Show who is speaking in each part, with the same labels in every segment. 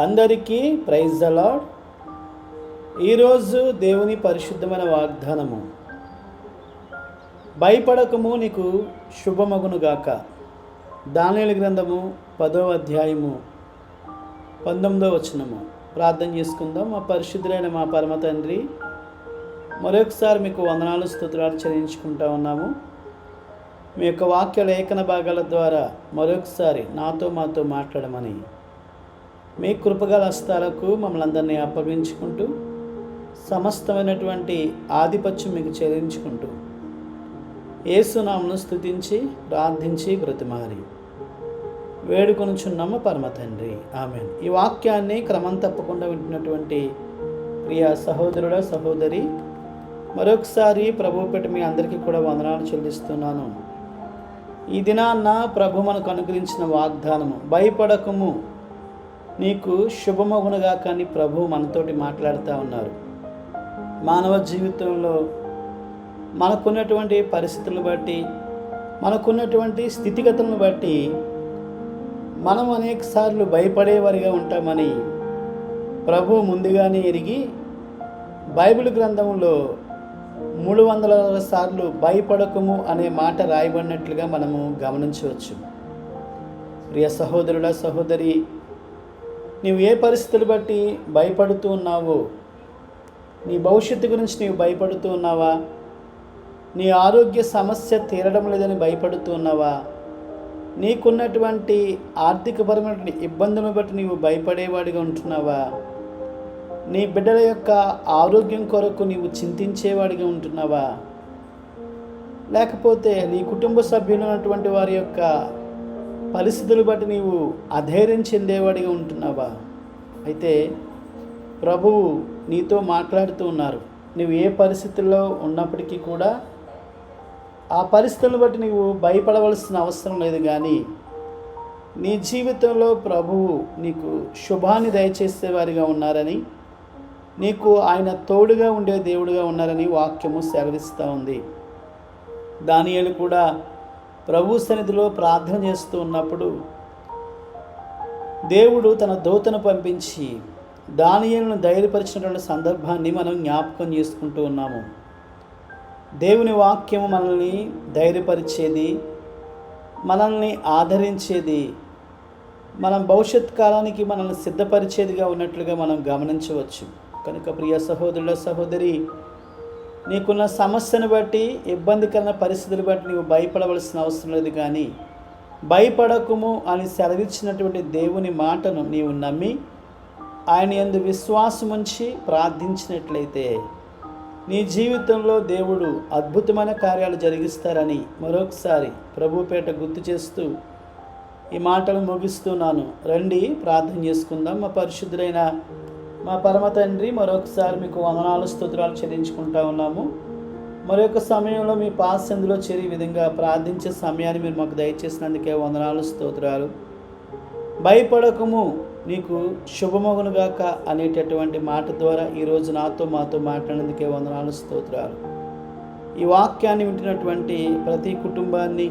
Speaker 1: అందరికీ praise the lord. ఈరోజు దేవుని పరిశుద్ధమైన వాగ్దానము, భయపడకము నీకు శుభమగునుగాక. దానియేలు గ్రంథము 10వ అధ్యాయము 19వ వచనము. ప్రార్థన చేసుకుందాం. మా పరిశుద్ధులైన మా పరమ తండ్రి, మరొకసారి మీకు వందనాలు స్తుతులు చెల్లించుకుంటా ఉన్నాము. మీ యొక్క వాక్య లేఖన భాగాల ద్వారా మరొకసారి మాతో మాట్లాడమని మీ కృపగల హస్తాలకు మమ్మల్ని అందరినీ అప్పగించుకుంటూ, సమస్తమైనటువంటి ఆధిపత్యం మీకు చెల్లించుకుంటూ, యేసునామమును స్తుతించి ప్రార్థించి బ్రతిమారి వేడుకొనుచున్నాము పరమ తండ్రి, ఆమేన్. ఈ వాక్యాన్ని క్రమం తప్పకుండా వింటున్నటువంటి ప్రియ సహోదరుడ సహోదరి, మరొకసారి ప్రభు పెట్టి మీ అందరికీ కూడా వందనాలు చెల్లిస్తున్నాను. ఈ దినాన్న ప్రభు మనకు అనుగ్రహించిన వాగ్దానము, భయపడకము నీకు శుభమగునుగా. కానీ ప్రభు మనతోటి మాట్లాడుతూ ఉన్నారు. మానవ జీవితంలో మనకున్నటువంటి పరిస్థితులను బట్టి, మనకున్నటువంటి స్థితిగతులను బట్టి మనం అనేక సార్లు భయపడేవారిగా ఉంటామని ప్రభు ముందుగానే ఎరిగి బైబిల్ గ్రంథంలో 300 సార్లు భయపడకము అనే మాట రాయబడినట్లుగా మనము గమనించవచ్చు. ప్రియ సహోదరుల సహోదరి, నీవు ఏ పరిస్థితులు బట్టి భయపడుతూ ఉన్నావో, నీ భవిష్యత్తు గురించి నీవు భయపడుతూ ఉన్నావా? నీ ఆరోగ్య సమస్య తీరడం లేదని భయపడుతూ ఉన్నావా? నీకున్నటువంటి ఆర్థికపరమైన ఇబ్బందులను బట్టి నీవు భయపడేవాడిగా ఉంటున్నావా? నీ బిడ్డల యొక్క ఆరోగ్యం కొరకు నీవు చింతించేవాడిగా ఉంటున్నావా? లేకపోతే నీ కుటుంబ సభ్యులు ఉన్నటువంటి వారి యొక్క పరిస్థితులు బట్టి నీవు అధైర్యం చెందేవాడిగా ఉంటున్నావా? అయితే ప్రభువు నీతో మాట్లాడుతూ ఉన్నారు. నువ్వు ఏ పరిస్థితుల్లో ఉన్నప్పటికీ కూడా ఆ పరిస్థితులను బట్టి నీవు భయపడవలసిన అవసరం లేదు. కానీ నీ జీవితంలో ప్రభువు నీకు శుభాన్ని దయచేసేవారిగా ఉన్నారని, నీకు ఆయన తోడుగా ఉండే దేవుడుగా ఉన్నారని వాక్యము సెలవిస్తూ ఉంది. దానియేలు కూడా ప్రభు సన్నిధిలో ప్రార్థన చేస్తూ ఉన్నప్పుడు దేవుడు తన దూతను పంపించి దానియేలును ధైర్యపరిచినటువంటి సందర్భాన్ని మనం జ్ఞాపకం చేసుకుంటూ ఉన్నాము. దేవుని వాక్యము మనల్ని ధైర్యపరిచేది, మనల్ని ఆదరించేది, మనం భవిష్యత్ కాలానికి మనల్ని సిద్ధపరిచేదిగా ఉన్నట్లుగా మనం గమనించవచ్చు. కనుక ప్రియ సహోదరుల సహోదరి, నీకున్న సమస్యను బట్టి, ఇబ్బందికరమైన పరిస్థితులు బట్టి నీవు భయపడవలసిన అవసరం లేదు. కానీ భయపడకుము అని సెలవిచ్చినటువంటి దేవుని మాటను నీవు నమ్మి ఆయన యందు విశ్వాసం ఉంచి ప్రార్థించినట్లయితే నీ జీవితంలో దేవుడు అద్భుతమైన కార్యాలు జరిగిస్తారని మరొకసారి ప్రభుపేట గుర్తు చేస్తూ ఈ మాటలు ముగిస్తున్నాను. రండి ప్రార్థన చేసుకుందాం. మా పరిశుద్ధులైన మా పరమ తండ్రి, మరొకసారి మీకు వందనాలు స్తుతులు చెల్లించుకుంటా ఉన్నాము. మరొక సమయంలో మీ పాసందులో చేరి విధంగా ప్రార్థించే సమయాన్ని మీరు మాకు దయచేసినందుకే వందనాలు స్తోత్రాలు. భయపడకము నీకు శుభమగునుగాక అనేటటువంటి మాట ద్వారా ఈరోజు మాతో మాట్లాడినందుకే వందనాలు స్తోత్రాలు. ఈ వాక్యాన్ని వింటున్నటువంటి ప్రతి కుటుంబాన్ని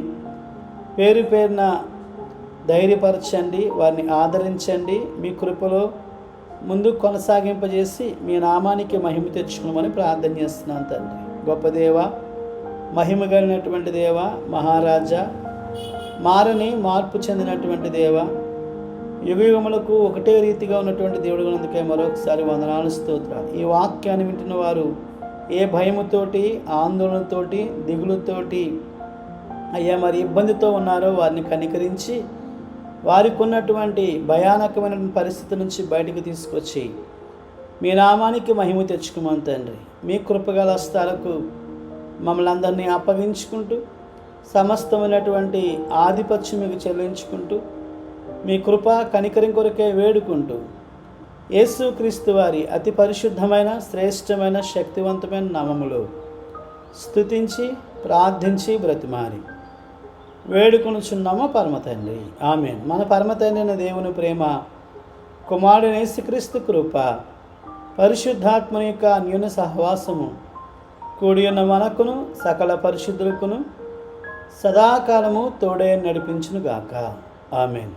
Speaker 1: పేరు పేరున ధైర్యపరచండి, వారిని ఆదరించండి, మీ కృపలో ముందు కొనసాగింపజేసి మీ నామానికి మహిమ తెచ్చుకోమని ప్రార్థన చేస్తున్నాను తండ్రి. గొప్ప దేవ, మహిమ కలిగినటువంటి దేవ, మహారాజా, మారని మార్పు చెందినటువంటి దేవ, యుగయుగములకు ఒకటే రీతిగా ఉన్నటువంటి దేవుడు అందుకే మరొకసారి వందనాలు స్తోత్రాలు. ఈ వాక్యాన్ని వింటున్న వారు ఏ భయముతోటి, ఆందోళనతోటి, దిగులుతోటి అయ్యా మరి ఇబ్బందితో ఉన్నారో వారిని కనికరించి వారికి ఉన్నటువంటి భయానకమైన పరిస్థితి నుంచి బయటకు తీసుకొచ్చి మీ నామానికి మహిమ తెచ్చుకోమని తండ్రి. మీ కృపగల హస్తాలకు మమ్మల్ని అందరినీ అప్పగించుకుంటూ, సమస్తమైనటువంటి ఆధిపత్యం మీకు చెల్లించుకుంటూ, మీ కృప కనికరం కొరకే వేడుకుంటూ, యేసుక్రీస్తు వారి అతి పరిశుద్ధమైన శ్రేష్టమైన శక్తివంతమైన నామములో స్తుతించి ప్రార్థించి బ్రతిమారి వేడుకొనుచున్నాము పరమ తండ్రి, ఆమేన్. మన పరమ తండ్రి అయిన దేవుని ప్రేమ, కుమారుడైన యేసుక్రీస్తు కృప, పరిశుద్ధాత్మని యొక్క అన్యోన్య సహవాసము కూడి ఉన్న మనకును సకల పరిశుద్ధులకును సదాకాలము తోడే నడిపించునుగాక, ఆమేన్.